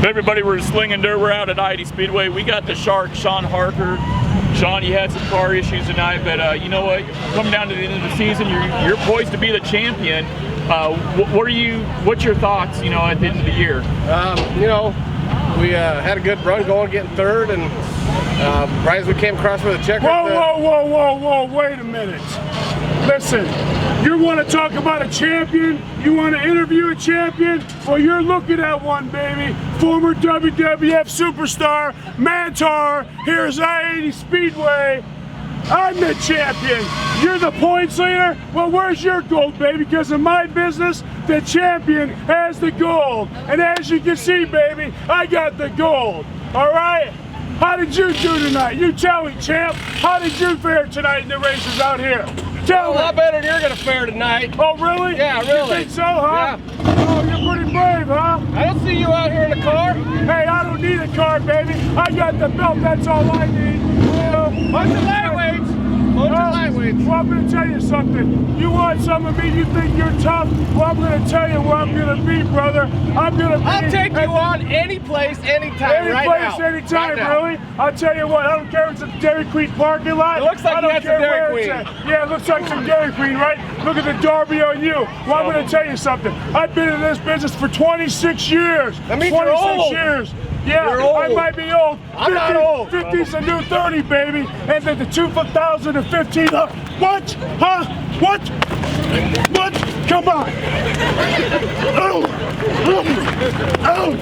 Everybody, we're slinging dirt. We're out at I-80 Speedway. We got the Shark, Sean Harker. Sean, you had some car issues tonight, but you know what? Coming down to the end of the season, you're poised to be the champion. What's your thoughts, you know, at the end of the year? You know, we had a good run going, getting third, and right as we came across where the checker. Whoa! Wait a minute. Listen, you want to talk about a champion? You want to interview a champion? Well, you're looking at one, baby. Former WWF superstar, Mantar. Here's I-80 Speedway. I'm the champion. You're the points leader? Well, where's your gold, baby? Because in my business, the champion has the gold. And as you can see, baby, I got the gold. All right? How did you do tonight? You tell me, champ. How did you fare tonight in the races out here? Tell me. A lot better than you're going to fare tonight. Oh, really? Yeah, really. You think so, huh? Yeah. Oh, you're pretty brave, huh? I don't see you out here in a car. Hey, I don't need a car, baby. I got the belt. That's all I need. Bunch of lightweights. Bunch of lightweights. Well, I'm going to tell you something. You want some of me? You think you're tough? Well, I'm going to tell you where I'm going to be, brother. I'm going to be. I'll take you on any place, anytime, right now. Any place, anytime, right now. really? I'll tell you what, I don't care if it's a Dairy Queen parking lot. It looks like you had some Dairy Queen. Yeah, it looks like some Dairy Queen, right? Look at the Derby on you. Well, I'm going to tell you something. I've been in this business for 26 years. That means 26 you're old. years. Yeah, You're old. I might be old. I'm not old. 50's the new 30, baby. And then the 2,000 and 15. What? Huh? What? What? Come on. Oh. Oh.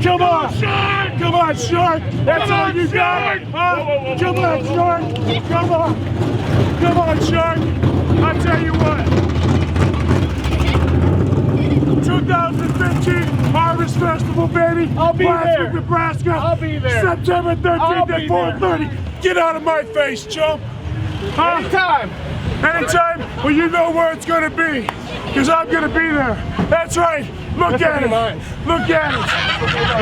Come on, Shark! Come on, Shark! That's all you got! Huh? Come on, Shark! Come on! Come on, Shark! I'll tell you what. 2015 Harvest Festival, baby! I'll be there! Nebraska! I'll be there! September 13th at 4:30! Get out of my face, chump! Huh? Anytime! Anytime? Well, you know where it's gonna be. Because I'm gonna be there. That's right! Look at it! Look at it!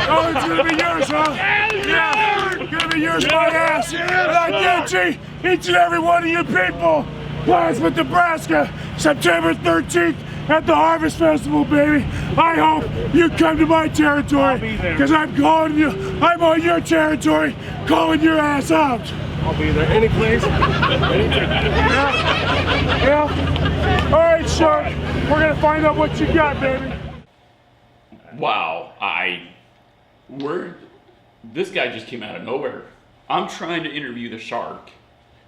Oh, it's gonna be yours, huh? Yeah! It's gonna be yours, my ass! And I guarantee each and every one of you people, Plattsburgh, Nebraska, September 13th at the Harvest Festival, baby. I hope you come to my territory. Because I'm calling you, I'm on your territory, calling your ass out. I'll be there. Any place. Yeah? All right, Shark. We're gonna find out what you got, baby. Wow, this guy just came out of nowhere. I'm trying to interview the Shark,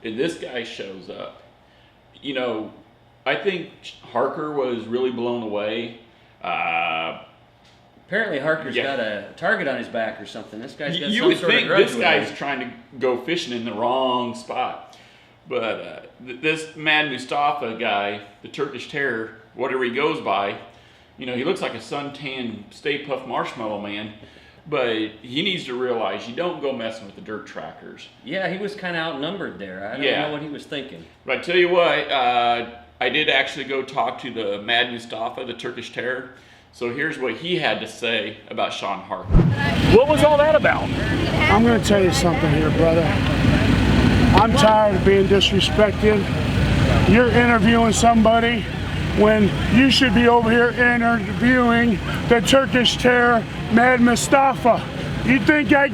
and this guy shows up. You know, I think Harker was really blown away. Apparently Harker's got a target on his back or something. This guy's got you some would sort think of grudge this with guy's him. trying to go fishing in the wrong spot. But this Mad Mustafa guy, the Turkish Terror, whatever he goes by, you know, he looks like a suntan Stay Puft Marshmallow Man, but he needs to realize you don't go messing with the dirt trackers. Yeah, he was kind of outnumbered there. I don't know what he was thinking. But I tell you what, I did actually go talk to the Mad Mustafa, the Turkish Terror. So here's what he had to say about Sean Harker. What was all that about? I'm going to tell you something here, brother. I'm tired of being disrespected. You're interviewing somebody when you should be over here interviewing the Turkish Terror, Mad Mustafa. You think I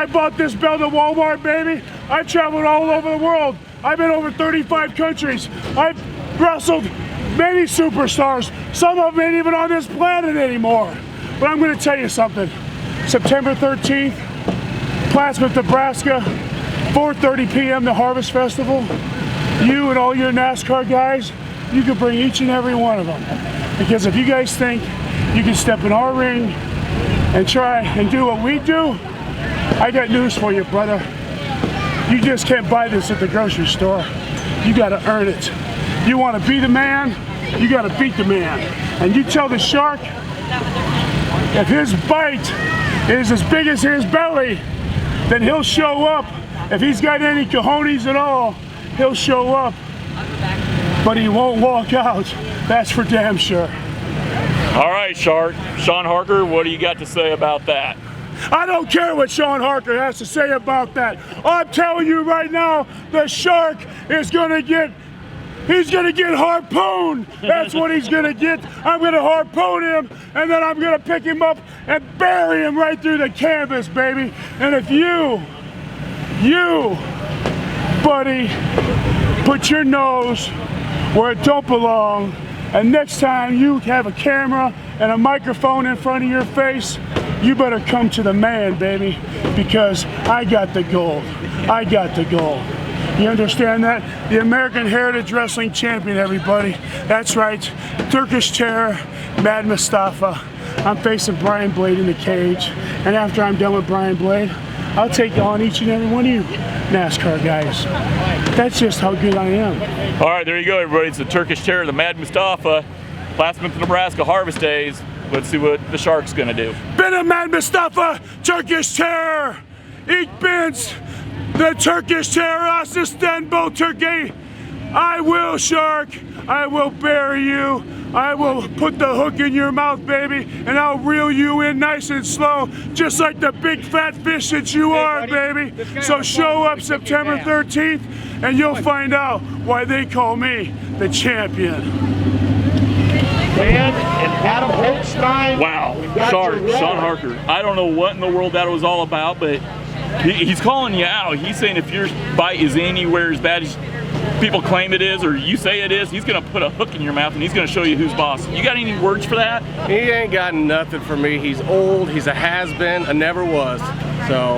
bought this belt at Walmart, baby? I've traveled all over the world. I've been over 35 countries. I've wrestled many superstars. Some of them ain't even on this planet anymore. But I'm going to tell you something. September 13th, Plattsburgh, Nebraska, 4:30 p.m. the Harvest Festival. You and all your NASCAR guys, you can bring each and every one of them. Because if you guys think you can step in our ring and try and do what we do, I got news for you, brother. You just can't buy this at the grocery store. You got to earn it. You want to be the man, you got to beat the man. And you tell the Shark, if his bite is as big as his belly, then he'll show up. If he's got any cojones at all, he'll show up. But he won't walk out. That's for damn sure. All right, Shark. Sean Harker, what do you got to say about that? I don't care what Sean Harker has to say about that. I'm telling you right now, the Shark is gonna get harpooned. That's what he's gonna get. I'm gonna harpoon him, and then I'm gonna pick him up and bury him right through the canvas, baby. And if you, buddy, put your nose where it don't belong, and next time you have a camera and a microphone in front of your face, you better come to the man, baby, because I got the gold. I got the gold. You understand that? The American Heritage Wrestling Champion, everybody. That's right. Turkish Terror, Mad Mustafa. I'm facing Brian Blade in the cage. And after I'm done with Brian Blade, I'll take on each and every one of you NASCAR guys. That's just how good I am. All right, there you go, everybody. It's the Turkish Terror, the Mad Mustafa, Classman, Nebraska Harvest Days. Let's see what the Shark's gonna do. Bin a Mad Mustafa, Turkish Terror. Ich bin's the Turkish Terror aus Istanbul, Turkey. I will, Shark. I will bury you. I will put the hook in your mouth, baby, and I'll reel you in nice and slow, just like the big fat fish that you are, baby. So show up September 13th, and you'll find out why they call me the champion. And Adam Holstein. Wow, Shark, Sean Harker. I don't know what in the world that was all about, but he's calling you out. He's saying if your bite is anywhere as bad as people claim it is, or you say it is, he's gonna put a hook in your mouth and he's gonna show you who's boss. You got any words for that? He ain't got nothing for me. He's old, he's a has-been, a never was. So,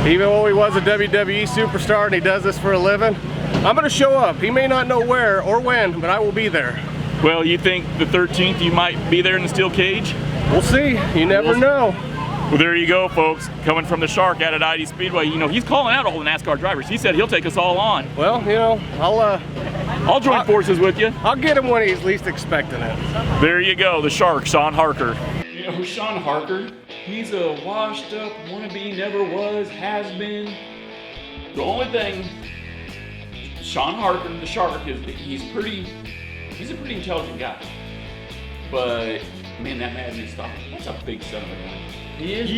even though he was a WWE superstar and he does this for a living, I'm gonna show up. He may not know where or when, but I will be there. Well, you think the 13th you might be there in the steel cage? We'll see, you never know. Well, there you go, folks. Coming from the Shark out at ID Speedway. You know, he's calling out all the NASCAR drivers. He said he'll take us all on. Well, you know, I'll join forces with you. I'll get him when he's least expecting it. There you go, the Shark, Sean Harker. You know, Sean Harker, he's a washed up, wannabe, never was, has been. The only thing, Sean Harker, the Shark, is that he's a pretty intelligent guy. But, man, that Mad Mustafa, that's a big son of a gun. He is.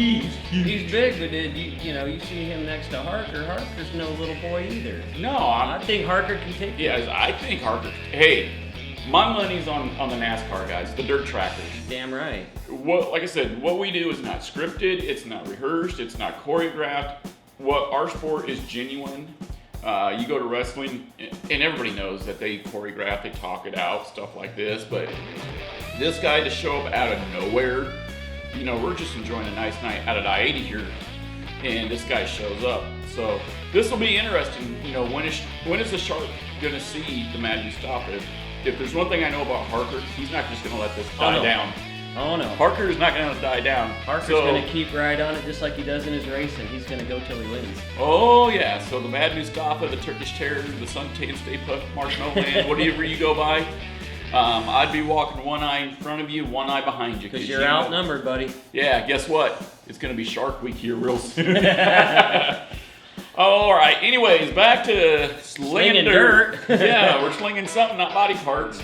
He's big, but you see him next to Harker. Harker's no little boy either. No, I think Harker can take it. Yeah, I think Harker. Hey, my money's on the NASCAR guys, the dirt trackers. Damn right. Like I said, what we do is not scripted, it's not rehearsed, it's not choreographed. What our sport is genuine. You go to wrestling, and everybody knows that they choreograph, they talk it out, stuff like this. But this guy to show up out of nowhere. You know, we're just enjoying a nice night out at I-80 here, and this guy shows up. So this will be interesting. You know, when is the Shark gonna see the Mad Mustafa? If there's one thing I know about Harker, he's not just gonna let this die down. Oh no. Harker is not gonna die down. Harker's gonna keep right on it just like he does in his racing. He's gonna go till he wins. Oh yeah. So the Mad Mustafa, the Turkish Terror, the Suntan Stay Puft Marshmallow Man, whatever you go by. I'd be walking one eye in front of you, one eye behind you. Because you're outnumbered, buddy. Yeah, guess what? It's going to be Shark Week here real soon. All right, anyways, back to slinging dirt. Yeah, we're slinging something, not body parts.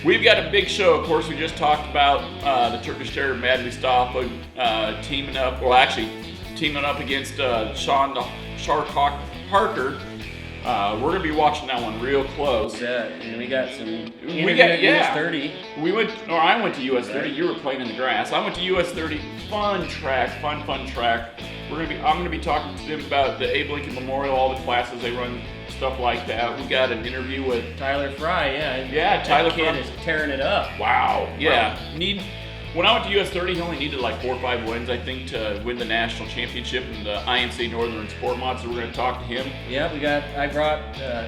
We've got a big show. Of course, we just talked about the Turkish Terror, Mad Mustafa, teaming up against Sean the Shark Harker. We're gonna be watching that one real close. Yeah, and we got some. US 30. I went to US 30. You were playing in the grass. I went to US 30. Fun track. I'm gonna be talking to them about the Abe Lincoln Memorial, all the classes they run, stuff like that. We got an interview with Tyler Fry. Tyler Fry is tearing it up. Wow. Yeah. When I went to US 30, he only needed like 4 or 5 wins, I think, to win the national championship in the IMC Northern Sport Mod, so we're going to talk to him. Yeah, I brought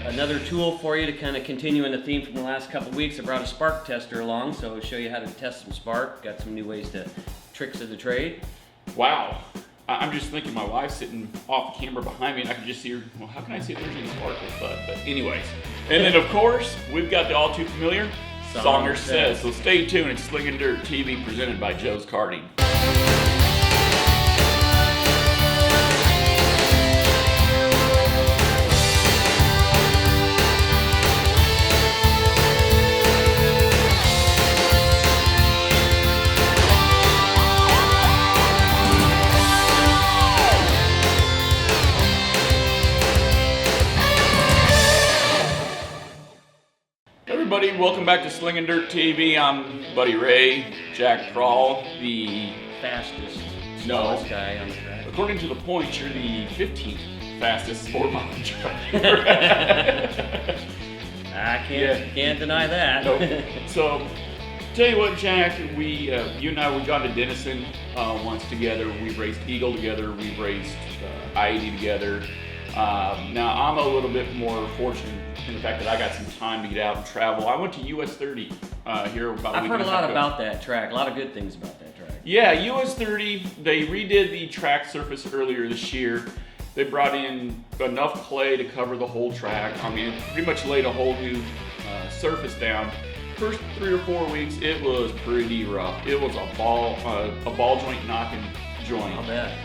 another tool for you to kind of continue in the theme from the last couple of weeks. I brought a spark tester along, so I'll show you how to test some spark. Got some new ways tricks of the trade. Wow. I'm just thinking my wife's sitting off the camera behind me, and I can just see her. Well, how can I see if there's any sparkles? But anyways. And then, of course, we've got the all too familiar Songer Says. So stay tuned. It's Slingin' Dirt TV presented by Joe's Karting. everybody, welcome back to Slingin Dirt TV. I'm Buddy Ray, Jack Prawl, the Fastest, No. slowest guy on the track. according to the points, you're the 15th fastest sport mile driver. I can't deny that. Nope. So, tell you what, Jack, you and I, we've gone to Denison once together. We've raced Eagle together. We've raced I-80 together. Now, I'm a little bit more fortunate in the fact that I got some time to get out and travel. I went to US 30 here about a I've week heard a and lot half ago. about that track. A lot of good things about that track. Yeah, US 30, they redid the track surface earlier this year. They brought in enough clay to cover the whole track. I mean, pretty much laid a whole new surface down. First 3 or 4 weeks, it was pretty rough. It was a ball joint knocking joint. I'll bet.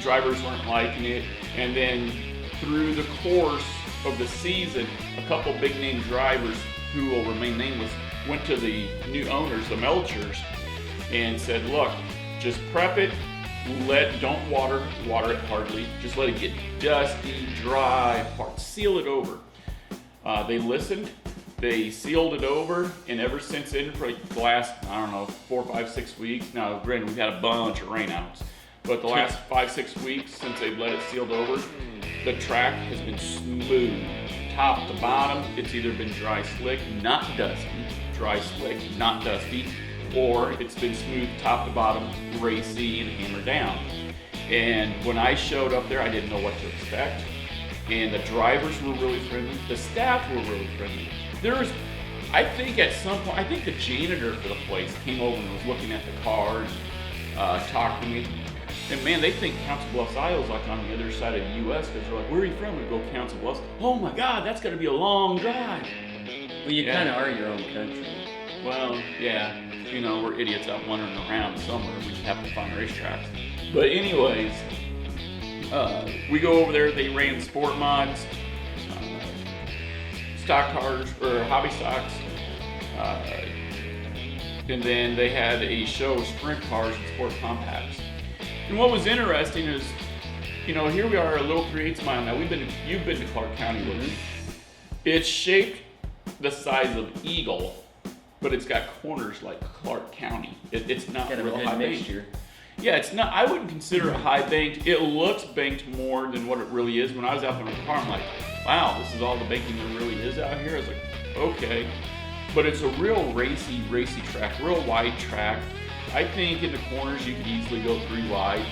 Drivers weren't liking it. And then through the course of the season, a couple big name drivers who will remain nameless went to the new owners, the Melchers, and said, look, just prep it, don't water it hardly, just let it get dusty, dry, seal it over. They listened, they sealed it over, and ever since then, for the last, 4, 5, 6 weeks, now granted we've had a bunch of rainouts, but the last 5, 6 weeks since they've let it sealed over, the track has been smooth, top to bottom. It's either been dry slick, not dusty, dry slick, not dusty, or it's been smooth top to bottom, racy, and hammer down. And when I showed up there, I didn't know what to expect. And the drivers were really friendly, the staff were really friendly. I think at some point, I think the janitor for the place came over and was looking at the car and talked to me. And man, they think Council Bluffs, Iowa's like on the other side of the U.S. because they're like, where are you from? We go Council Bluffs. Oh my God, that's going to be a long drive. Well, you kind of are your own country. Well, yeah, we're idiots out wandering around somewhere. We just happen to find racetracks. But anyways, we go over there. They ran sport mods, stock cars, or hobby stocks. And then they had a show of sprint cars and sport compacts. And what was interesting is, here we are, a little 3/8 mile now. You've been to Clark County with me. It's shaped the size of Eagle, but it's got corners like Clark County. It's not Kind of real a high good banked. mixture. Yeah, it's not. I wouldn't consider it high banked. It looks banked more than what it really is. When I was out there in the car, I'm like, wow, this is all the banking there really is out here. I was like, okay, but it's a real racy track, real wide track. I think in the corners you could easily go 3 wide.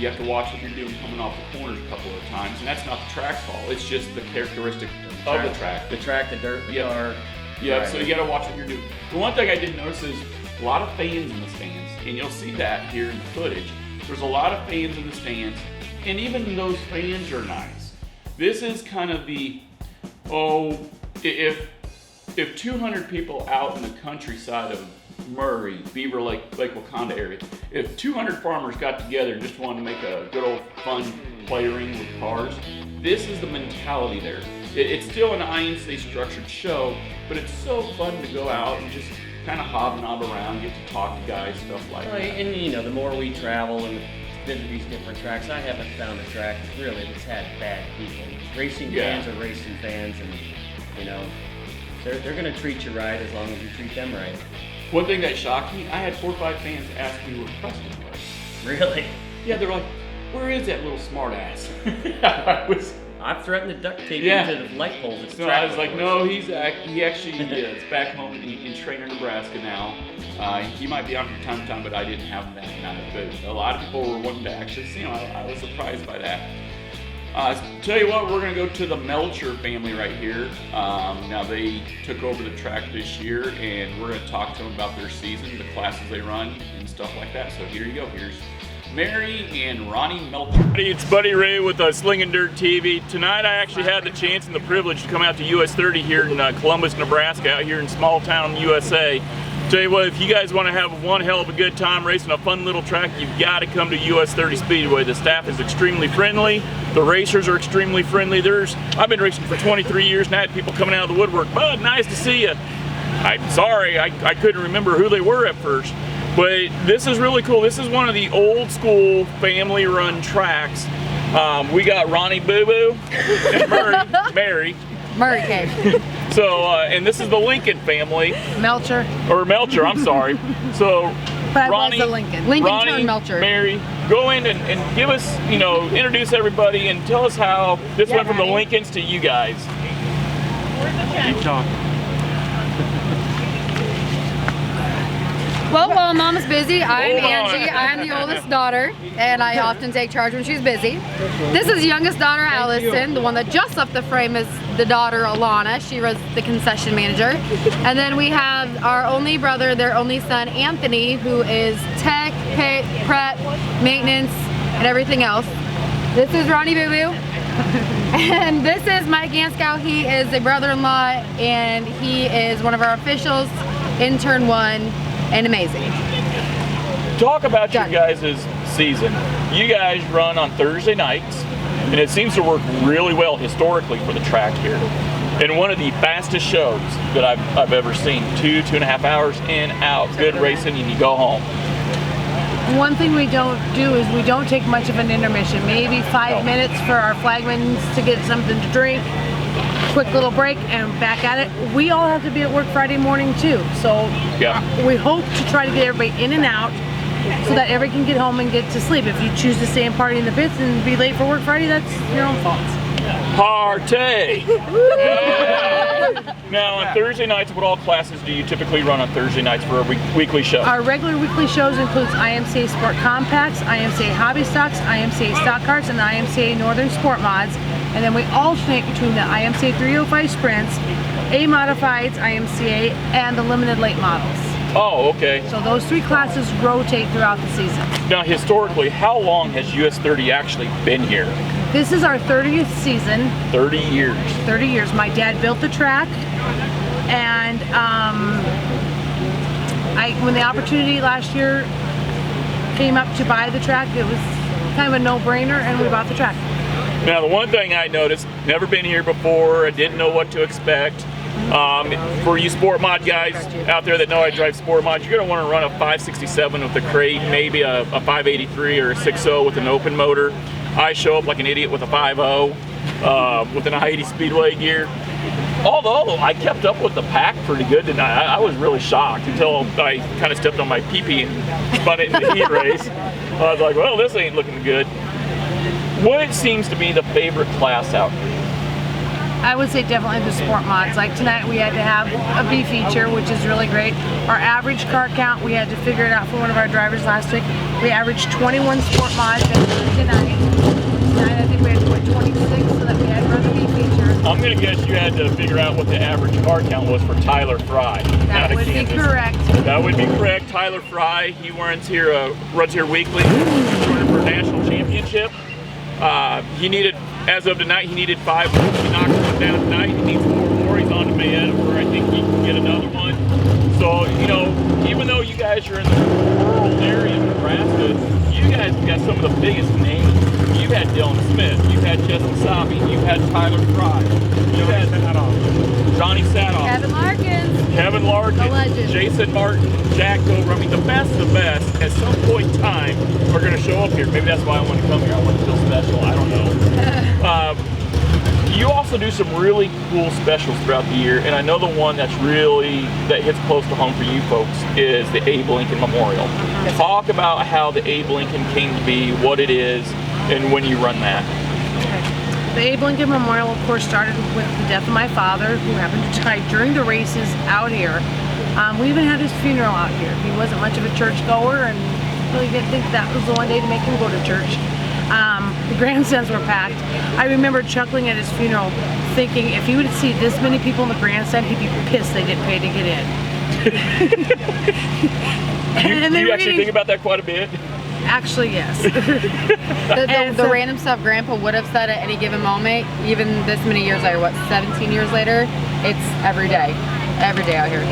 You have to watch what you're doing coming off the corners a couple of times, and that's not the track's fault. It's just the characteristic of the track. The track, the dirt, the car. Yeah, Right. so you got to watch what you're doing. The one thing I did notice is a lot of fans in the stands, and you'll see that here in the footage. There's a lot of fans in the stands, and even those fans are nice. This is kind of the, if 200 people out in the countryside of Murray, Beaver Lake, Lake Wakanda area, if 200 farmers got together and just wanted to make a good old fun play ring with cars, this is the mentality there. It's still an INC structured show, but it's so fun to go out and just kind of hobnob around, get to talk to guys, stuff like Well, that. and the more we travel and visit these different tracks, I haven't found a track really that's had bad people. Racing Yeah. fans are racing fans, and they're going to treat you right as long as you treat them right. One thing that shocked me, I had 4 or 5 fans ask me where Preston was. Really? Yeah, they're like, where is that little smart ass? I've threatened to duct tape Yeah. into the light poles at the So track I was like, before. no, he actually is back home in Trainer, Nebraska now. He might be on from time to time, but I didn't have him that night. But a lot of people were wanting to actually see him. I was surprised by that. Tell you what, we're going to go to the Melcher family right here. Now they took over the track this year, and we're going to talk to them about their season, the classes they run, and stuff like that. So here you go. Here's Mary and Ronnie Melcher. It's Buddy Ray with Slingin Dirt TV. Tonight I actually had the chance and the privilege to come out to US 30 here in Columbus, Nebraska, out here in small town USA. Tell you what, if you guys want to have one hell of a good time racing a fun little track, you've got to come to US 30 Speedway. The staff is extremely friendly. The racers are extremely friendly. I've been racing for 23 years and I had people coming out of the woodwork. Bud, nice to see you. I'm sorry, I couldn't remember who they were at first. But this is really cool. This is one of the old school family run tracks. We got Ronnie Boo Boo and Mary. Murray K. So, and this is the Lincoln family, Melcher. or Melcher, I'm sorry. So, But I Ronnie, was a Lincoln. Lincoln Ronnie, turned Melcher. Mary, go in and give us, you know, introduce everybody and tell us how this went from the Lincolns to you guys. Keep talking. Well, while Mama's busy, I'm Hold on. Angie. I'm the oldest daughter, and I often take charge when she's busy. This is youngest daughter, Allison. The one that just left the frame is the daughter, Alana. She was the concession manager. And then we have our only brother, their only son, Anthony, who is tech, pit, prep, maintenance, and everything else. This is Ronnie Boo Boo. And this is Mike Ganskow. He is a brother-in-law, and he is one of our officials, intern 1. And amazing. Talk about your guys' season. You guys run on Thursday nights, and it seems to work really well historically for the track here. And one of the fastest shows that I've ever seen. 2.5 hours in, out, good racing, and you go home. One thing we don't do is we don't take much of an intermission. Maybe 5 minutes for our flagmen to get something to drink. Quick little break and back at it. We all have to be at work Friday morning too, so we hope to try to get everybody in and out so that everybody can get home and get to sleep. If you choose to stay and party in the pits and be late for work Friday, that's your own fault. Party! Now on Thursday nights, what all classes do you typically run on Thursday nights for a weekly show? Our regular weekly shows includes IMCA Sport Compacts, IMCA Hobby Stocks, IMCA Stock Carts, and IMCA Northern Sport Mods. And then we alternate between the IMCA 305 Sprints, A Modifieds, IMCA, and the Limited Late Models. Oh, okay. So those 3 classes rotate throughout the season. Now historically, how long has US 30 actually been here? This is our 30th season. 30 years. 30 years. My dad built the track, and when the opportunity last year came up to buy the track, it was kind of a no-brainer, and we bought the track. Now the one thing I noticed, never been here before, I didn't know what to expect. For you sport mod guys out there that know I drive sport mods, you're going to want to run a 567 with a crate, maybe a 583 or a 60 with an open motor. I show up like an idiot with a 5.0 with an I-80 Speedway gear. Although I kept up with the pack pretty good tonight, I was really shocked until I kind of stepped on my pee-pee and spun it in the heat race. I was like, well, this ain't looking good. What seems to be the favorite class out here? I would say definitely the sport mods. Like tonight we had to have a B feature, which is really great. Our average car count, we had to figure it out for one of our drivers last week. We averaged 21 sport mods tonight. Tonight I think we had to put 26 so that we had to run the B feature. I'm going to guess you had to figure out what the average car count was for Tyler Fry. That would be correct. That would be correct. Tyler Fry, he runs here weekly for a national championship. He needed, as of tonight, he needed 5 wins. He knocked one down tonight. He needs 4 more. He's on demand, or I think he can get another one. So, you know, even though you guys are in the rural area of Nebraska, you guys have got some of the biggest names. You've had Dylan Smith, you've had Justin Sabi, you've had Tyler Fry, you've had Johnny Sadoff, Kevin Larkins, The legend. Jason Martin, Jack Dover. I mean, the best of the best at some point in time are going to show up here. Maybe that's why I want to come here. I want to feel special. I don't know. You also do some really cool specials throughout the year, and I know the one that hits close to home for you folks is the Abe Lincoln Memorial. Talk about how the Abe Lincoln came to be, what it is, and when you run that. The Abe Lincoln Memorial, of course, started with the death of my father, who happened to die during the races out here. We even had his funeral out here. He wasn't much of a church goer and really didn't think that was the one day to make him go to church. The grandstands were packed. I remember chuckling at his funeral, thinking if he would see this many people in the grandstand, he'd be pissed they didn't pay to get in. Do you actually think about that quite a bit? Actually, yes. The random stuff Grandpa would have said at any given moment, even this many years later, what, 17 years later, it's every day out here.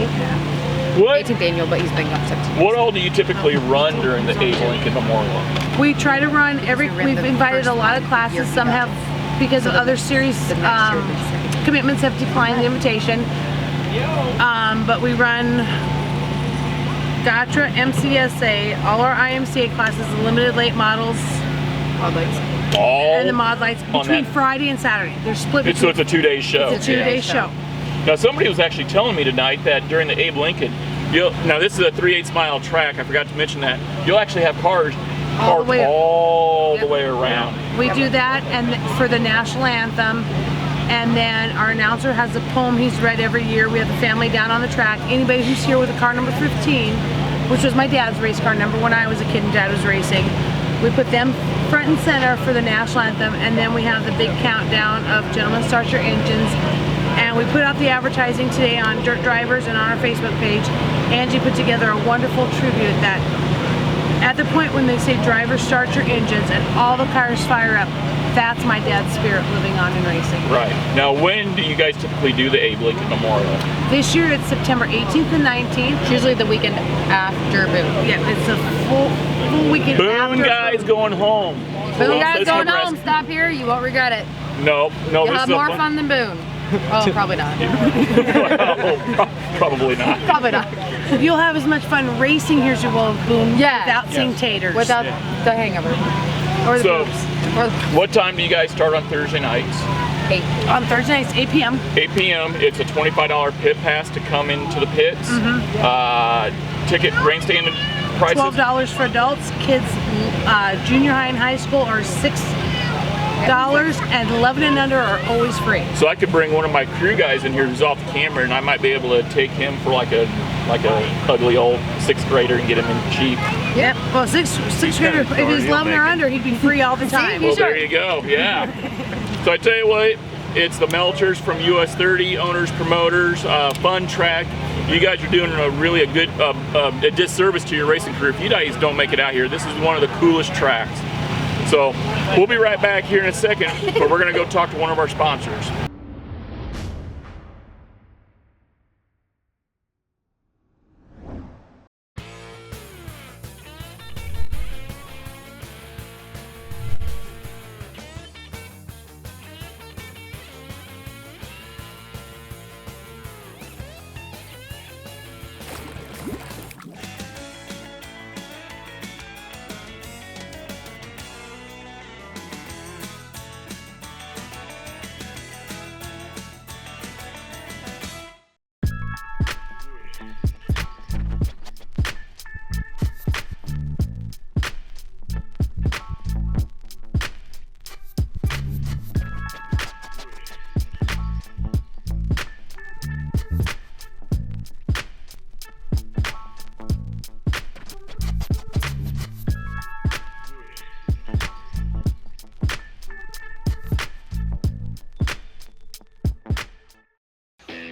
What? 18th annual, but he's been up 17 years. What all do you typically run during the Abe Lincoln Memorial? We try to run we've invited a lot of classes. Some have, because of other series commitments, have declined the invitation. But we run GATRA, MCSA, all our IMCA classes, the limited late models, Mod lights. And the mod lights on between that. Friday and Saturday. They're split. So it's a 2-day show. It's a 2-day show. Now somebody was actually telling me tonight that during the Abe Lincoln, now this is a 3/8 mile track. I forgot to mention that you'll actually have cars parked all the way around. We do that, and for the national anthem, and then our announcer has a poem he's read every year. We have the family down on the track. Anybody who's here with a car number 15, which was my dad's race car number when I was a kid and Dad was racing, we put them front and center for the national anthem, and then we have the big countdown of Gentlemen Start Your Engines. And we put out the advertising today on Dirt Drivers and on our Facebook page. Angie put together a wonderful tribute that at the point when they say drivers start your engines and all the cars fire up, that's my dad's spirit living on in racing. Right. Now when do you guys typically do the Abe Lincoln Memorial? This year it's September 18th and 19th. It's usually the weekend after Boone. Yeah, it's a full weekend after Boone guys going home. Boone guys going home, stop here, you won't regret it. No. You'll have more fun than Boone. Oh, probably not. Well, probably not. Probably not. You'll have as much fun racing here as you will with Boone without seeing taters. Without the hangover. Or the boobs. Or what time do you guys start on Thursday nights? 8. On Thursday nights, 8 p.m. 8 p.m. It's a $25 pit pass to come into the pits. Ticket grandstand prices. $12 for adults. Kids, junior high and high school are $6, and 11 and under are always free. So I could bring one of my crew guys in here who's off the camera, and I might be able to take him for like a ugly old 6th grader and get him in cheap. Yep. Well, sixth grader, if he's 11 or under, he'd be free all the time. Well, there you go. Yeah. So I tell you what, it's the Melchers from US 30, owners, promoters, fun track. You guys are doing a good a disservice to your racing career if you guys don't make it out here. This is one of the coolest tracks. So we'll be right back here in a second, but we're going to go talk to one of our sponsors.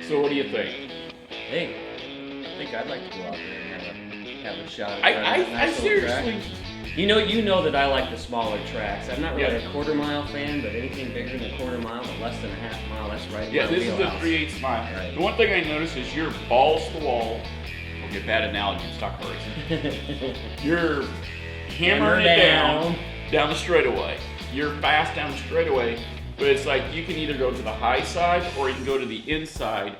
So what do you think? Hey, I think I'd like to go out there and have a shot at I seriously... track. You know that I like the smaller tracks. I'm not really a quarter-mile fan, but anything bigger than a quarter mile or less than a half mile, that's right. Yeah, this is a 3/8 mile. Right. The one thing I noticed is you're balls to the wall. Okay, bad analogy in stock car racing. You're hammering it down the straightaway. You're fast down the straightaway, but it's like you can either go to the high side or you can go to the inside.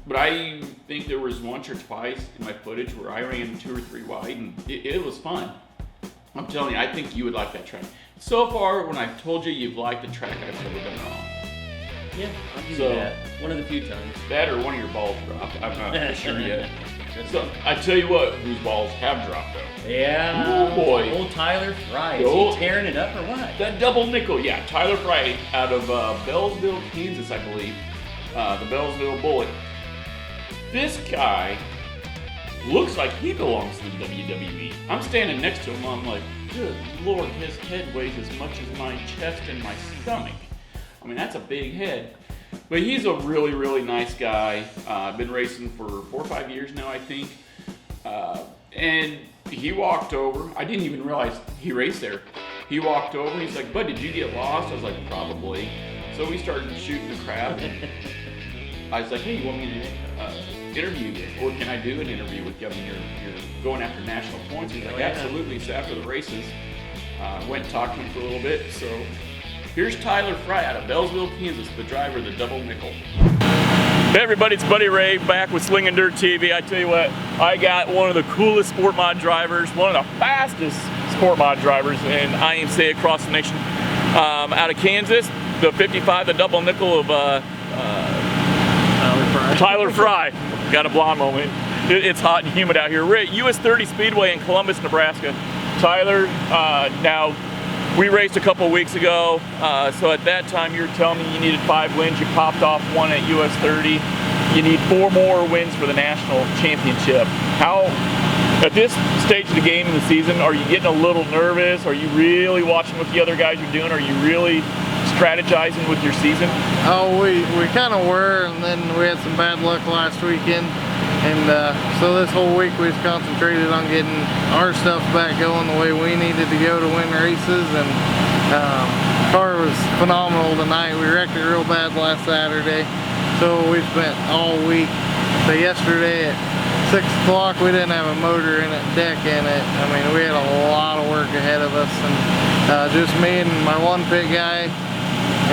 But I think there was once or twice in my footage where I ran 2 or 3 wide, and it was fun. I'm telling you, I think you would like that track. So far, when I've told you you've liked the track, I've never been wrong. Yeah, I'll give you that. One of the few times. That or one of your balls dropped. I'm not for sure yet. So I tell you what, whose balls have dropped though. Yeah. Oh boy. Old Tyler Fry. Is he tearing it up or what? That double nickel, yeah. Tyler Fry out of Bellsville, Kansas, I believe. The Bellsville Bullet. This guy looks like he belongs to the WWE. I'm standing next to him, I'm like, good Lord, his head weighs as much as my chest and my stomach. I mean, that's a big head. But he's a really, really nice guy. I've been racing for 4 or 5 years now, I think. And he walked over. I didn't even realize he raced there. He walked over and he's like, bud, did you get lost? I was like, probably. So we started shooting the crap. And I was like, hey, you want me to interview you? Or can I do an interview with you? I mean, you're going after national points. He's like, absolutely. So after the races, went and talked to him for a little bit. So here's Tyler Fry out of Bellsville, Kansas, the driver of the double nickel. Hey everybody, it's Buddy Ray back with Slingin Dirt TV. I tell you what, I got one of the coolest sport mod drivers, one of the fastest sport mod drivers in IMCA across the nation. Out of Kansas, the 55, the double nickel of Tyler Fry. Got a blonde moment. It's hot and humid out here. We're at US 30 Speedway in Columbus, Nebraska. Tyler, now we raced a couple of weeks ago, so at that time you were telling me you needed 5 wins. You popped off 1 at US 30. You need 4 more wins for the national championship. How, at this stage of the game in the season, are you getting a little nervous? Are you really watching what the other guys are doing? Are you really strategizing with your season? Oh, we kind of were, and then we had some bad luck last weekend. And so this whole week we just concentrated on getting our stuff back going the way we needed to go to win races. And the car was phenomenal tonight. We wrecked it real bad last Saturday. So we spent all week. So yesterday at 6 o'clock we didn't have a motor in it, deck in it. I mean, we had a lot of work ahead of us. And just me and my one pit guy.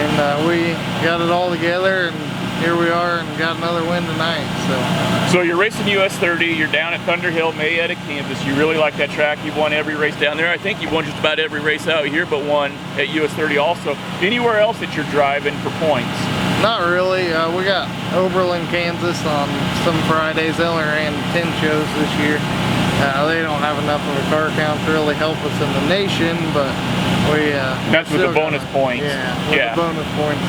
And we got it all together. And here we are and got another win tonight. So you're racing US 30, you're down at Thunder Hill, Mayetta, Kansas. You really like that track. You've won every race down there. I think you've won just about every race out here, but one at US 30 also. Anywhere else that you're driving for points? Not really. We got Oberlin, Kansas on some Fridays. They only ran 10 shows this year. They don't have enough of a car count to really help us in the nation, but we... That's with the bonus points. Yeah, with the bonus points.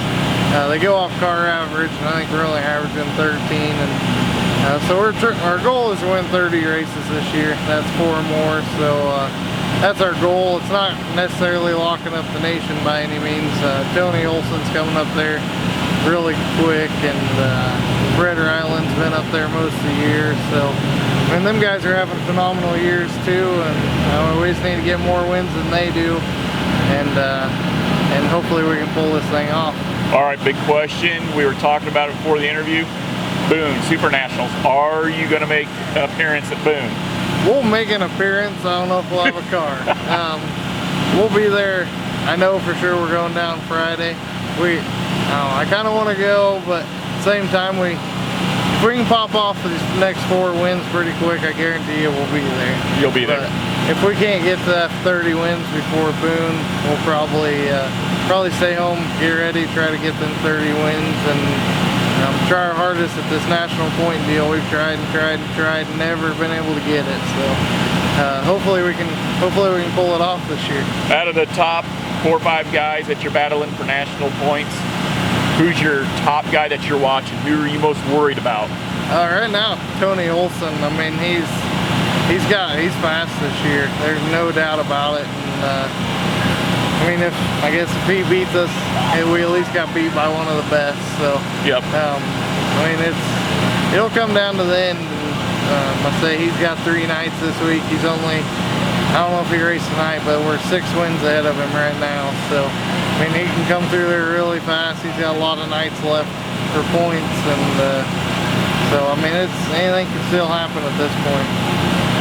They go off car average, and I think we're only averaging 13. And so our goal is to win 30 races this year. That's 4 more. So that's our goal. It's not necessarily locking up the nation by any means. Tony Olson's coming up there really quick, and Brett Ryland's been up there most of the year. So, and them guys are having phenomenal years too. And we just need to get more wins than they do, and hopefully we can pull this thing off. All right, big question. We were talking about it before the interview. Boone, Super Nationals. Are you going to make an appearance at Boone? We'll make an appearance. I don't know if we'll have a car. We'll be there. I know for sure we're going down Friday. I kind of want to go, but at the same time, if we can pop off these next 4 wins pretty quick, I guarantee you we'll be there. You'll be there. If we can't get to that 30 wins before Boone, we'll probably stay home, get ready, try to get them 30 wins, and try our hardest at this national point deal. We've tried and never been able to get it. So hopefully we can pull it off this year. Out of the top 4 or 5 guys that you're battling for national points, who's your top guy that you're watching? Who are you most worried about? Right now, Tony Olson. I mean, he's fast this year. There's no doubt about it. And, I guess if he beats us, we at least got beat by one of the best. So yep. It'll come down to the end. I say he's got 3 nights this week. He's only, I don't know if he raced tonight, but we're 6 wins ahead of him right now. So he can come through there really fast. He's got a lot of nights left for points, and so anything can still happen at this point.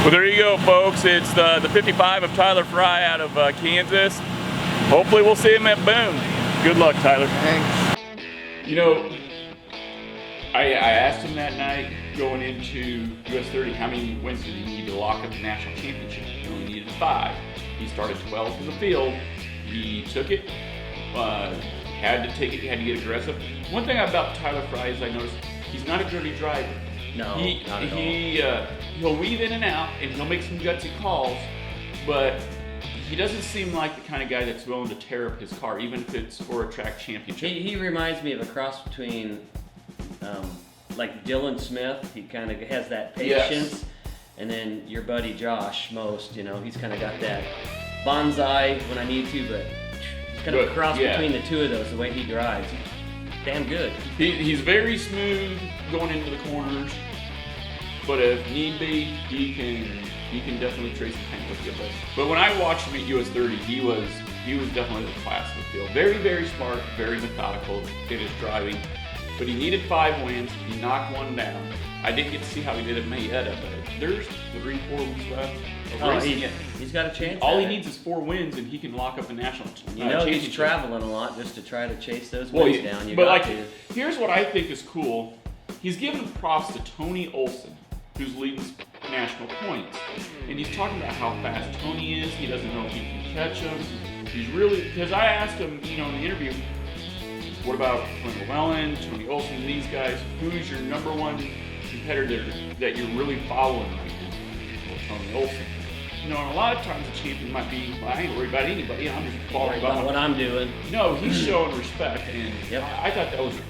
Well, there you go, folks. It's the 55 of Tyler Fry out of Kansas. Hopefully we'll see him at Boone. Good luck, Tyler. Thanks. You know, I asked him that night going into US 30 how many wins did he need to lock up the national championship. He only needed 5. He started 12th in the field. He took it, had to take it, he had to get aggressive. One thing about Tyler Fry is I noticed he's not a dirty driver. No, not at all. He'll weave in and out, and he'll make some gutsy calls, but he doesn't seem like the kind of guy that's willing to tear up his car, even if it's for a track championship. He reminds me of a cross between like Dylan Smith. He kind of has that patience. Yes. And then your buddy Josh Most, he's kind of got that bonsai when I need to, but it's kind of a cross between the two of those, the way he drives. Damn good. He's very smooth going into the corners, but if need be, he can definitely trace the tank with you. But when I watched him at US 30, he was definitely the class of the field. Very, very smart, very methodical in his driving. But he needed 5 wins. He knocked 1 down. I didn't get to see how he did at Mayetta, but there's 3-4 weeks left of racing it. He's got a chance. All he needs is 4 wins, and he can lock up the national championship. He's traveling a lot just to try to chase those wins down. Here's what I think is cool. he's giving props to Tony Olson, who's leading national points. And he's talking about how fast Tony is. He doesn't know if he can catch him. He's really, because I asked him, in the interview, what about Clint Llewellyn, Tony Olson, these guys? Who's your number one competitor that you're really following right now? Well, Tony Olson. And a lot of times the champion might be, well, I ain't worried about anybody. I'm just following about what I'm doing. No, he's showing respect, and Yep. I thought that was, a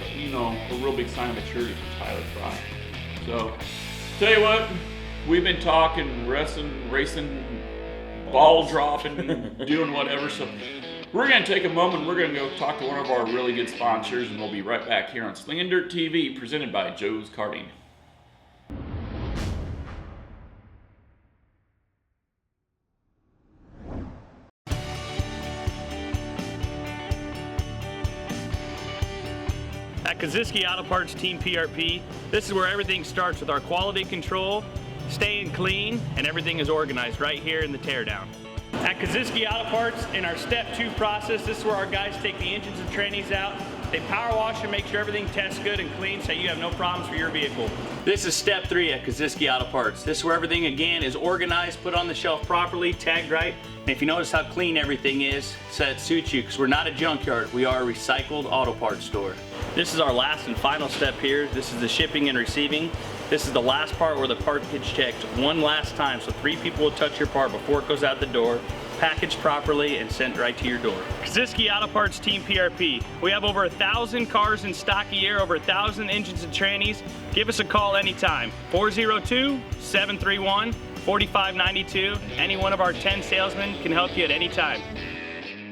real big sign of maturity for Tyler Fry. So, tell you what, we've been talking wrestling, racing, ball dropping, doing whatever. So, we're going to take a moment. We're going to go talk to one of our really good sponsors, and we'll be right back here on Slingin Dirt TV, presented by Joe's Karting. At Kaziski Auto Parts Team PRP, this is where everything starts with our quality control, staying clean, and everything is organized right here in the teardown. At Kaziski Auto Parts, in our Step 2 process, this is where our guys take the engines and trannies out. They power wash and make sure everything tests good and clean so you have no problems for your vehicle. This is Step 3 at Kaziski Auto Parts. This is where everything, again, is organized, put on the shelf properly, tagged right. And if you notice how clean everything is, so it suits you, because we're not a junkyard, we are a recycled auto parts store. This is our last and final step here. This is the shipping and receiving. This is the last part where the part gets checked one last time, so 3 people will touch your part before it goes out the door, packaged properly, and sent right to your door. Kaziski Auto Parts Team PRP. We have over 1,000 cars in stock a year, over 1,000 engines and trannies. Give us a call anytime, 402-731-4592. Any one of our 10 salesmen can help you at any time.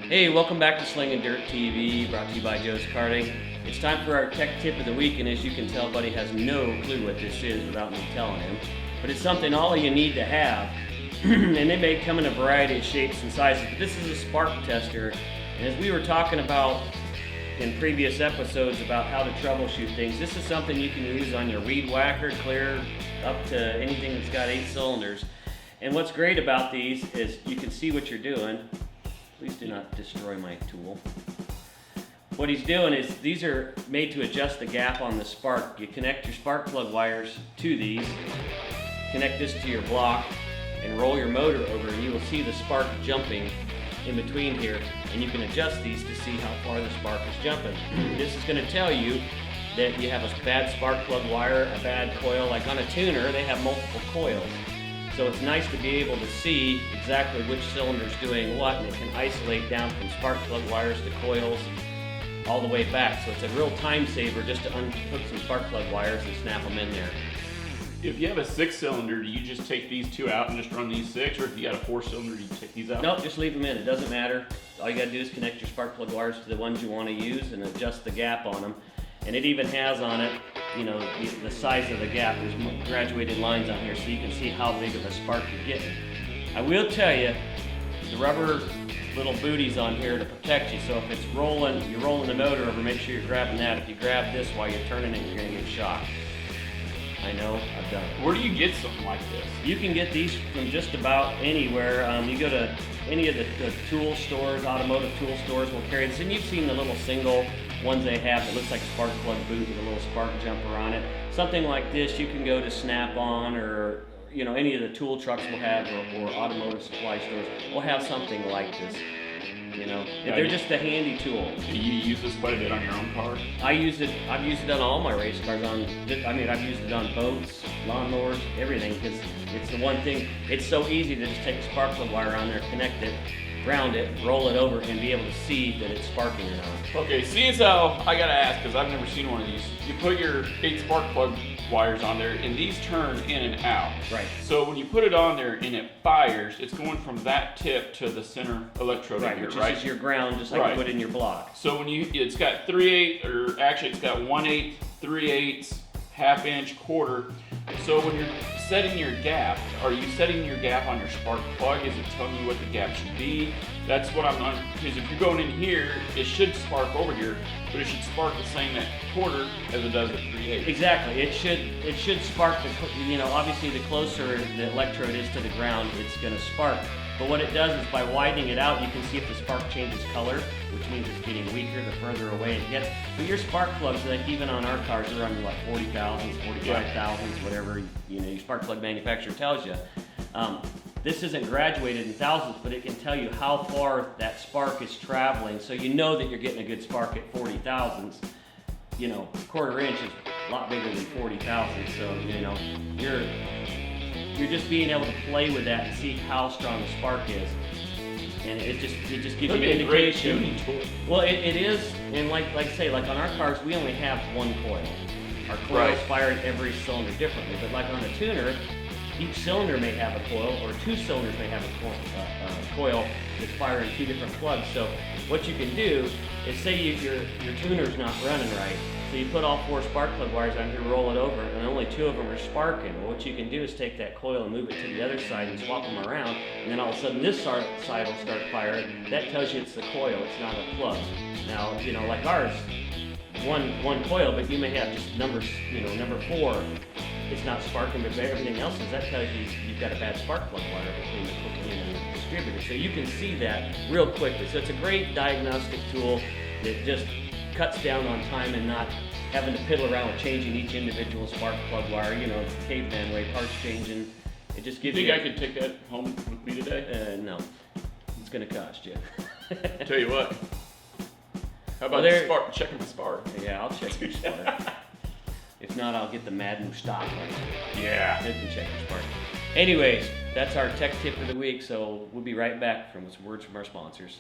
Hey, welcome back to Slingin Dirt TV, brought to you by Joe's Karting. It's time for our tech tip of the week, and as you can tell, Buddy has no clue what this is without me telling him. But it's something all of you need to have, and they may come in a variety of shapes and sizes, but this is a spark tester. And as we were talking about in previous episodes about how to troubleshoot things, this is something you can use on your weed whacker, clear up to anything that's got 8 cylinders. And what's great about these is you can see what you're doing. Please do not destroy my tool. What he's doing is these are made to adjust the gap on the spark. You connect your spark plug wires to these, connect this to your block, and roll your motor over, and you will see the spark jumping in between here, and you can adjust these to see how far the spark is jumping. This is going to tell you that you have a bad spark plug wire, a bad coil. Like on a tuner, they have multiple coils. So it's nice to be able to see exactly which cylinder's doing what, and it can isolate down from spark plug wires to coils all the way back. So it's a real time saver just to unhook some spark plug wires and snap them in there. If you have a 6-cylinder, do you just take these 2 out and just run these 6, or if you got a 4-cylinder, do you take these out? Nope, just leave them in. It doesn't matter. All you gotta do is connect your spark plug wires to the ones you want to use and adjust the gap on them. And it even has on it, the size of the gap. There's graduated lines on here so you can see how big of a spark you're getting. I will tell you, the rubber little booties on here to protect you. So if it's rolling, you're rolling the motor over, make sure you're grabbing that. If you grab this while you're turning it, you're gonna get shocked. I know, I've done it. Where do you get something like this? You can get these from just about anywhere. You go to any of the tool stores, automotive tool stores will carry this. And you've seen the little single ones they have that looks like a spark plug boot with a little spark jumper on it. Something like this, you can go to Snap-on or any of the tool trucks will have, or automotive supply stores will have something like this. They're just a handy tool. Do you use this quite a bit on your own car? I've used it on all my race cars. I've used it on boats, lawnmowers, everything, because it's the one thing. It's so easy to just take a spark plug wire on there, connect it, ground it, roll it over, and be able to see that it's sparking or not. Okay, see as how I gotta ask, because I've never seen one of these. You put your 8 spark plug wires on there, and these turn in and out. Right. So when you put it on there and it fires, it's going from that tip to the center electrode right, here, which right? is your ground, just like you put in your block. So when it's got 3/8, or actually it's got 1/8, 3/8, ½ inch, quarter. So when you're setting your gap, are you setting your gap on your spark plug? Is it telling you what the gap should be? That's what I'm on, because if you're going in here, it should spark over here, but it should spark the same at quarter as it does at 3/8. Exactly. It should spark obviously the closer the electrode is to the ground, it's going to spark. But what it does is by widening it out, you can see if the spark changes color, which means it's getting weaker the further away it gets. But your spark plugs, like even on our cars, they're running like 40,000s, 45,000s, whatever your spark plug manufacturer tells you. This isn't graduated in thousands, but it can tell you how far that spark is traveling, so you know that you're getting a good spark at 40,000s. A quarter inch is a lot bigger than 40,000, so you're just being able to play with that and see how strong the spark is, and it just gives you an indication. Well, it is, and like I say, like on our cars, we only have one coil. Our coils fire at every cylinder differently, but like on a tuner, each cylinder may have a coil, or two cylinders may have a coil that's firing two different plugs. So what you can do is, say your tuner's not running right, so you put all 4 spark plug wires on here, roll it over, and only 2 of them are sparking. Well, what you can do is take that coil and move it to the other side and swap them around, and then all of a sudden this side will start firing. That tells you it's the coil, it's not a plug. Now, like ours, one coil, but you may have just number 4. It's not sparking, but everything else is. That tells you you've got a bad spark plug wire between the cookie and the distributor. So you can see that real quickly. So it's a great diagnostic tool that just cuts down on time and not having to piddle around with changing each individual spark plug wire, caveman way, parts changing. It just gives you... Think I could take that home with me today? No. It's going to cost you. Tell you what. How about checking my spark? Yeah, I'll check your spark. If not, I'll get the Mad Mustafa. Yeah. They can check your spark. Anyways, that's our tech tip of the week, so we'll be right back from some words from our sponsors.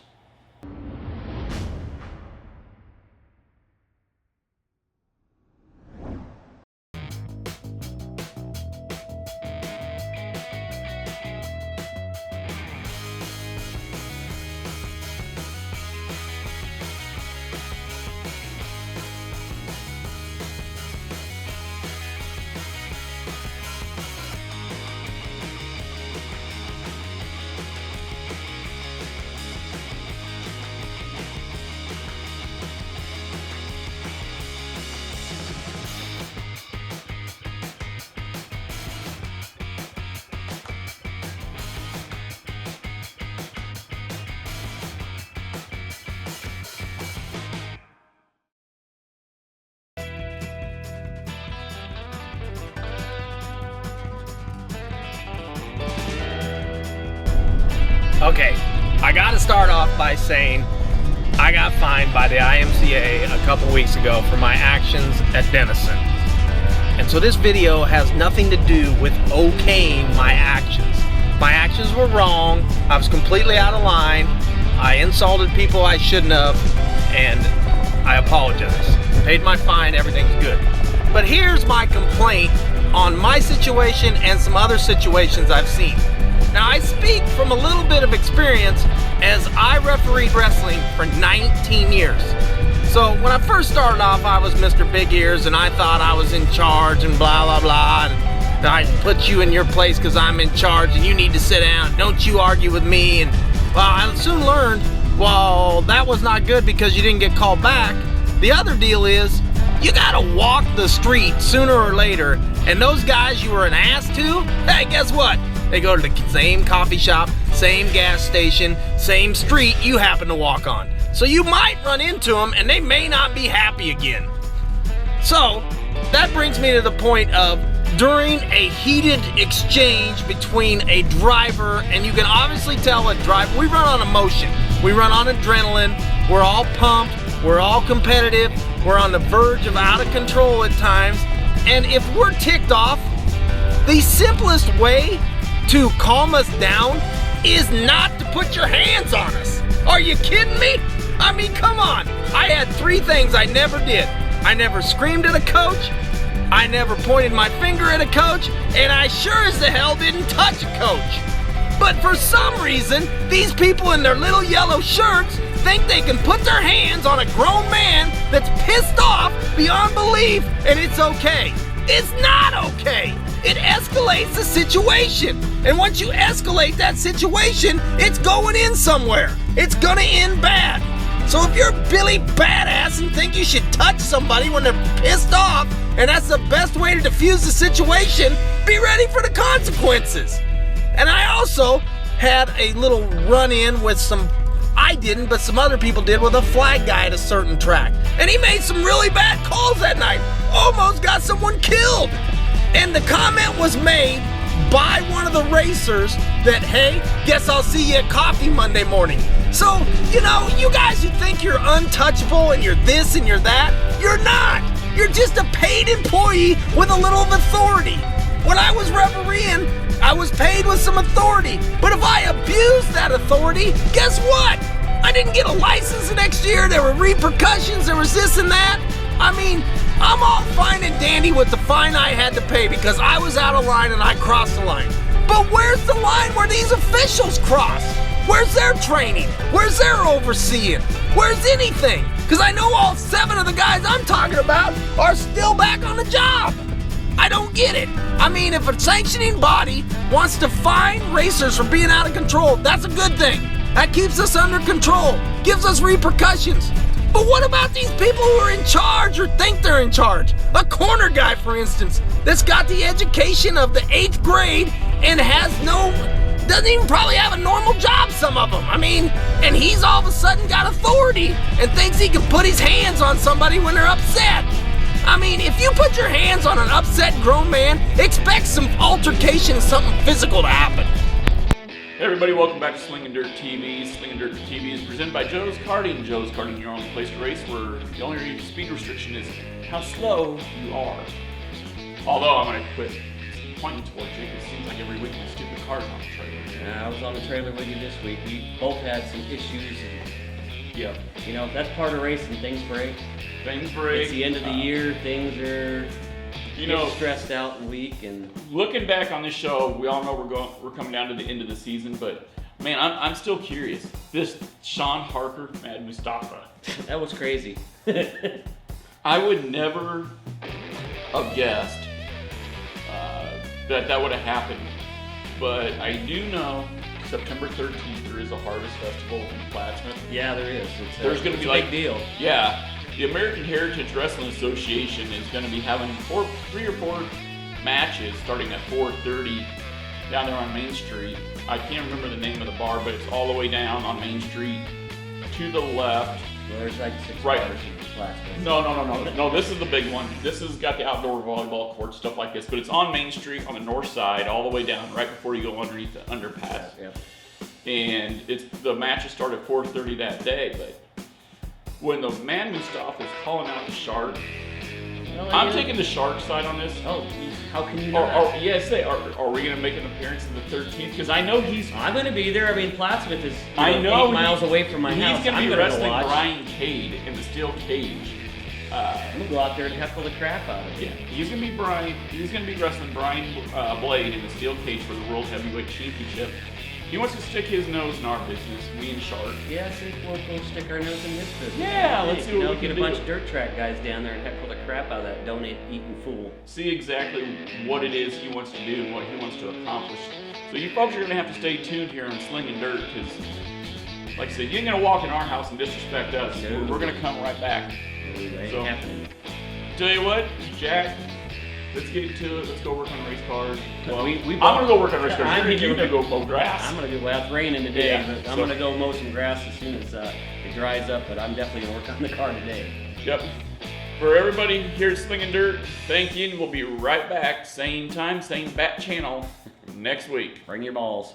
Okay, I gotta start off by saying I got fined by the IMCA a couple weeks ago for my actions at Denison. And so this video has nothing to do with okaying my actions. My actions were wrong, I was completely out of line, I insulted people I shouldn't have, and I apologize. Paid my fine, everything's good. But here's my complaint on my situation and some other situations I've seen. Now, I speak from a little bit of experience as I refereed wrestling for 19 years. So when I first started off, I was Mr. Big Ears and I thought I was in charge and blah, blah, blah. And I put you in your place because I'm in charge and you need to sit down. Don't you argue with me. And well, I soon learned, well, that was not good because you didn't get called back. The other deal is, you gotta walk the street sooner or later. And those guys you were an ass to, hey, guess what? They go to the same coffee shop, same gas station, same street you happen to walk on. So you might run into them and they may not be happy again. So that brings me to the point of, during a heated exchange between a driver, and you can obviously tell a driver, we run on emotion, we run on adrenaline, we're all pumped, we're all competitive, we're on the verge of out of control at times, and if we're ticked off, the simplest way to calm us down is not to put your hands on us. Are you kidding me? I mean, come on. I had 3 things I never did. I never screamed at a coach, I never pointed my finger at a coach, and I sure as the hell didn't touch a coach. But for some reason, these people in their little yellow shirts think they can put their hands on a grown man that's pissed off beyond belief, and it's okay. It's not okay. It escalates the situation. And once you escalate that situation, it's going in somewhere. It's gonna end bad. So if you're Billy Badass and think you should touch somebody when they're pissed off, and that's the best way to diffuse the situation, be ready for the consequences. And I also had a little run-in with some, I didn't, but some other people did, with a flag guy at a certain track. And he made some really bad calls that night. Almost got someone killed. And the comment was made by one of the racers that, hey, guess I'll see you at coffee Monday morning. So, you know, you guys who think you're untouchable and you're this and you're that, you're not. You're just a paid employee with a little of authority. When I was refereeing, I was paid with some authority. But if I abused that authority, guess what? I didn't get a license the next year. There were repercussions. There was this and that. I mean, I'm all fine and dandy with the fine I had to pay because I was out of line and I crossed the line. But where's the line where these officials cross? Where's their training? Where's their overseeing? Where's anything? Because I know all 7 of the guys I'm talking about are still back on the job. I don't get it. I mean, if a sanctioning body wants to fine racers for being out of control, that's a good thing. That keeps us under control, gives us repercussions. But what about these people who are in charge or think they're in charge? A corner guy, for instance, that's got the education of the 8th grade and doesn't even probably have a normal job, some of them. I mean, and he's all of a sudden got authority and thinks he can put his hands on somebody when they're upset. I mean, if you put your hands on an upset grown man, expect some altercation and something physical to happen. Hey everybody, welcome back to Slingin Dirt TV. Slingin Dirt TV is presented by Joe's Karting. Joe's Karting, your only place to race, where the only speed restriction is how slow you are. Although I'm going to quit pointing towards you, because it seems like every week my stupid car's on the trailer. Yeah, I was on the trailer with you this week. We both had some issues. And, yeah. You know, that's part of racing. Things break. Things break. It's the end of the year. Things are stressed out and weak. And looking back on this show, we all know we're coming down to the end of the season, but man, I'm still curious. This Sean Harker, Mad Mustafa. That was crazy. I would never have guessed that would have happened, but I do know September 13th there is a Harvest Festival in Plattsmouth. Yeah, there is. There's going to be a big deal. Yeah. The American Heritage Wrestling Association is going to be having 3 or 4 matches starting at 4:30 down there on Main Street. I can't remember the name of the bar, but it's all the way down on Main Street to the left. Well, there's like 6 right. bars in Plattsmouth. No, this is the big one. This has got the outdoor volleyball court, stuff like this, but it's on Main Street on the north side, all the way down, right before you go underneath the underpass. Yeah. And the matches start at 4:30 that day, but when the man Mustafa is calling out the shark, I'm taking the shark side on this. Oh, how can you not? Are we going to make an appearance on the 13th? Because I know I'm going to be there. I mean, Plattsmouth is 8 miles away from my house. He's going to be wrestling Brian Cade in the steel cage. I'm going to go out there and heckle the crap out of him. Yeah, he's going to be wrestling Brian Blade in the steel cage for the World Heavyweight Championship. He wants to stick his nose in our business, me and Shark. Yeah, I think we'll go stick our nose in his business. Yeah, let's see what we can get a bunch of dirt track guys down there and heckle the crap out of that donut-eating fool. See exactly what it is he wants to do and what he wants to accomplish. So you folks are going to have to stay tuned here on Slingin Dirt, because, like I said, you ain't going to walk in our house and disrespect us. No. We're going to come right back. No, it ain't happening. Tell you what, Jack, let's get to it. Let's go work on race cars. Well, I'm going to go work on race cars. You're going to go mow grass. I'm going to go, well, it's raining today, but I'm going to go mow some grass as soon as it dries up, but I'm definitely going to work on the car today. Yep. For everybody here at Slingin Dirt, thank you, and we'll be right back, same time, same bat channel, next week. Bring your balls.